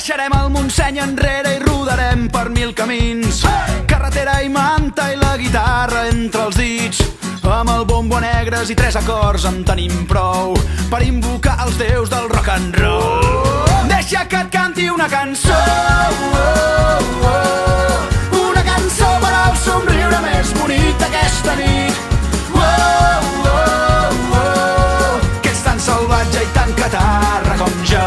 Deixarem el Montseny enrere i rodarem per 1000 camins. Carretera i manta i la guitarra entre els dits. Amb el bombo a negres i 3 acords en tenim prou per invocar els déus del rock and roll. Deixa que et canti una cançó, una cançó per al somriure més bonic d'aquesta nit. Que ets tan salvatge i tan catarra com jo.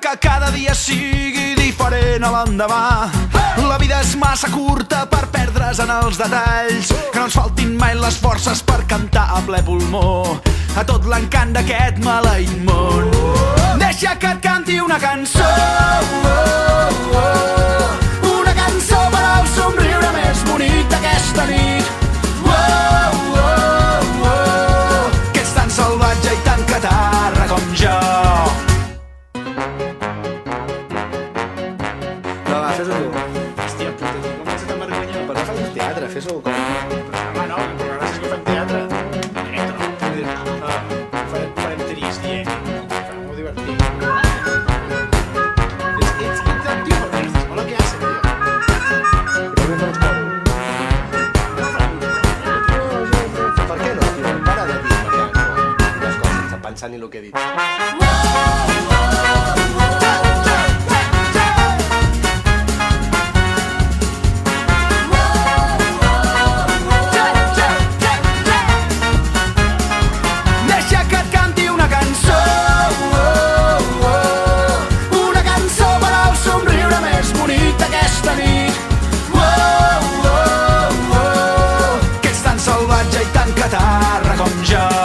Que cada dia sigui diferent a l'endemà. La vida és massa curta per perdre's en els detalls. Que no ens faltin mai les forces per cantar a ple pulmó a tot l'encant d'aquest maleït món. Deixa que et canti una cançó, una cançó per al somriure més bonic d'aquesta nit. Que ets tan salvatge i tan catarra com jo. Fes-ho tu. Hòstia puta, com vas ser tan vergonyós? Però no fas teatre, fes-ho com... Però home, no, però gràcies que fem teatre. Farem trist, farem molt divertit. Ets el tio per dir, hola, què haces, tio? Per què no ens cobro? Per què no, tio? Para de dir, per què no? Les coses sense pensar ni el que he dit. Que ets tan salvatge i tan catarra com jo.